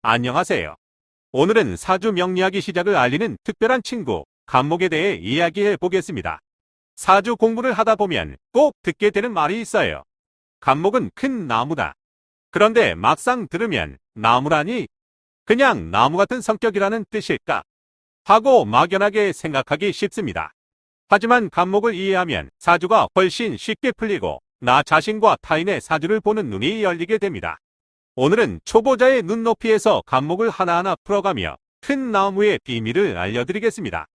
안녕하세요. 오늘은 사주 명리학의 시작을 알리는 특별한 친구, 간목에 대해 이야기해 보겠습니다. 사주 공부를 하다 보면 꼭 듣게 되는 말이 있어요. 간목은 큰 나무다. 그런데 막상 들으면 나무라니? 그냥 나무 같은 성격이라는 뜻일까? 하고 막연하게 생각하기 쉽습니다. 하지만 간목을 이해하면 사주가 훨씬 쉽게 풀리고 나 자신과 타인의 사주를 보는 눈이 열리게 됩니다. 오늘은 초보자의 눈높이에서 간목을 하나하나 풀어가며 큰 나무의 비밀을 알려드리겠습니다.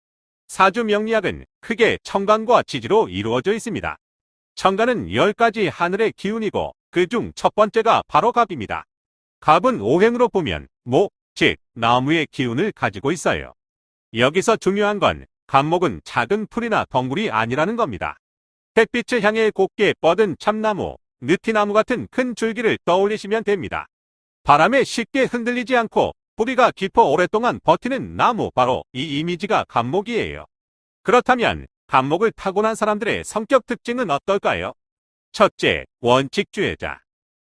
사주 명리학은 크게 천간과 지지로 이루어져 있습니다. 천간은 10가지 하늘의 기운이고 그중 첫 번째가 바로 갑입니다. 갑은 오행으로 보면 목, 즉 나무의 기운을 가지고 있어요. 여기서 중요한 건 간목은 작은 풀이나 덩굴이 아니라는 겁니다. 햇빛을 향해 곱게 뻗은 참나무, 느티나무 같은 큰 줄기를 떠올리시면 됩니다. 바람에 쉽게 흔들리지 않고 뿌리가 깊어 오랫동안 버티는 나무, 바로 이 이미지가 간목이에요. 그렇다면 간목을 타고난 사람들의 성격 특징은 어떨까요? 첫째, 원칙주의자.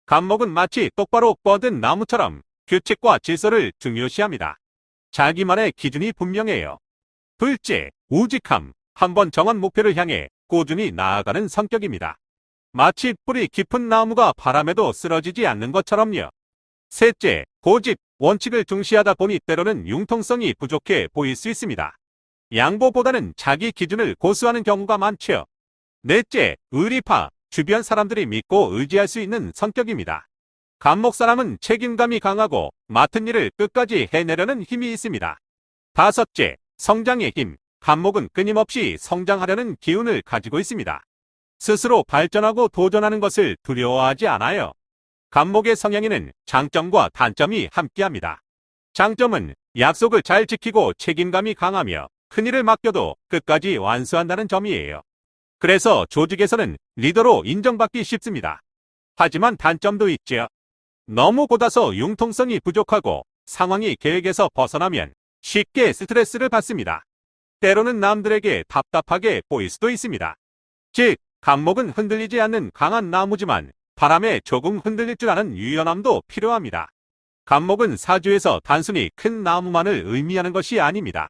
간목은 마치 똑바로 뻗은 나무처럼 규칙과 질서를 중요시합니다. 자기만의 기준이 분명해요. 둘째, 우직함. 한번 정한 목표를 향해 꾸준히 나아가는 성격입니다. 마치 뿌리 깊은 나무가 바람에도 쓰러지지 않는 것처럼요. 셋째, 고집. 원칙을 중시하다 보니 때로는 융통성이 부족해 보일 수 있습니다. 양보보다는 자기 기준을 고수하는 경우가 많죠. 넷째, 의리파. 주변 사람들이 믿고 의지할 수 있는 성격입니다. 간목 사람은 책임감이 강하고 맡은 일을 끝까지 해내려는 힘이 있습니다. 다섯째, 성장의 힘. 간목은 끊임없이 성장하려는 기운을 가지고 있습니다. 스스로 발전하고 도전하는 것을 두려워하지 않아요. 간목의 성향에는 장점과 단점이 함께합니다. 장점은 약속을 잘 지키고 책임감이 강하며 큰일을 맡겨도 끝까지 완수한다는 점이에요. 그래서 조직에서는 리더로 인정받기 쉽습니다. 하지만 단점도 있죠. 너무 곧아서 융통성이 부족하고 상황이 계획에서 벗어나면 쉽게 스트레스를 받습니다. 때로는 남들에게 답답하게 보일 수도 있습니다. 즉, 간목은 흔들리지 않는 강한 나무지만 바람에 조금 흔들릴 줄 아는 유연함도 필요합니다. 간목은 사주에서 단순히 큰 나무만을 의미하는 것이 아닙니다.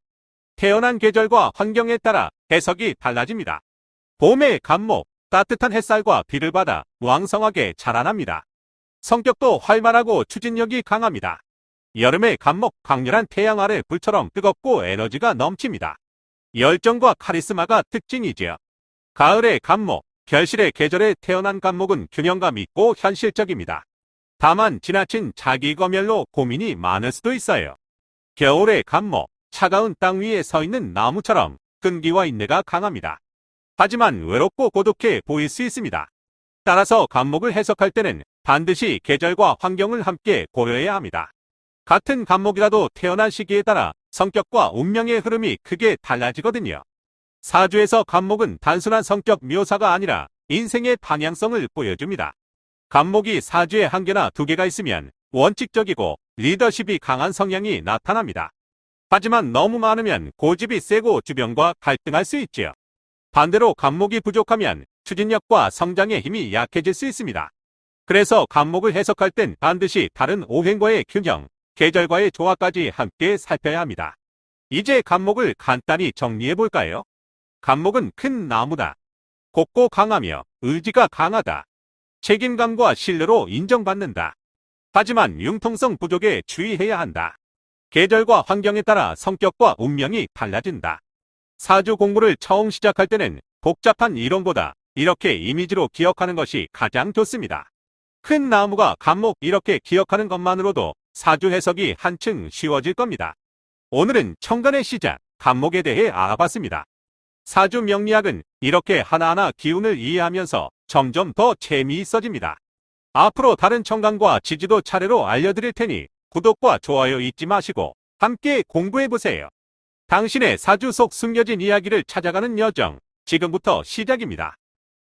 태어난 계절과 환경에 따라 해석이 달라집니다. 봄의 간목, 따뜻한 햇살과 비를 받아 왕성하게 자라납니다. 성격도 활발하고 추진력이 강합니다. 여름의 간목, 강렬한 태양 아래 불처럼 뜨겁고 에너지가 넘칩니다. 열정과 카리스마가 특징이지요. 가을의 간목, 결실의 계절에 태어난 간목은 균형감 있고 현실적입니다. 다만 지나친 자기 검열로 고민이 많을 수도 있어요. 겨울의 간목, 차가운 땅 위에 서 있는 나무처럼 끈기와 인내가 강합니다. 하지만 외롭고 고독해 보일 수 있습니다. 따라서 간목을 해석할 때는 반드시 계절과 환경을 함께 고려해야 합니다. 같은 간목이라도 태어난 시기에 따라 성격과 운명의 흐름이 크게 달라지거든요. 사주에서 간목은 단순한 성격 묘사가 아니라 인생의 방향성을 보여줍니다. 간목이 사주에 한 개나 두 개가 있으면 원칙적이고 리더십이 강한 성향이 나타납니다. 하지만 너무 많으면 고집이 세고 주변과 갈등할 수 있지요. 반대로 간목이 부족하면 추진력과 성장의 힘이 약해질 수 있습니다. 그래서 간목을 해석할 땐 반드시 다른 오행과의 균형, 계절과의 조화까지 함께 살펴야 합니다. 이제 간목을 간단히 정리해 볼까요? 간목은 큰 나무다. 곱고 강하며 의지가 강하다. 책임감과 신뢰로 인정받는다. 하지만 융통성 부족에 주의해야 한다. 계절과 환경에 따라 성격과 운명이 달라진다. 사주 공부를 처음 시작할 때는 복잡한 이론보다 이렇게 이미지로 기억하는 것이 가장 좋습니다. 큰 나무가 간목, 이렇게 기억하는 것만으로도 사주 해석이 한층 쉬워질 겁니다. 오늘은 천간의 시작, 간목에 대해 알아봤습니다. 사주 명리학은 이렇게 하나하나 기운을 이해하면서 점점 더 재미있어집니다. 앞으로 다른 천간과 지지도 차례로 알려드릴 테니 구독과 좋아요 잊지 마시고 함께 공부해보세요. 당신의 사주 속 숨겨진 이야기를 찾아가는 여정, 지금부터 시작입니다.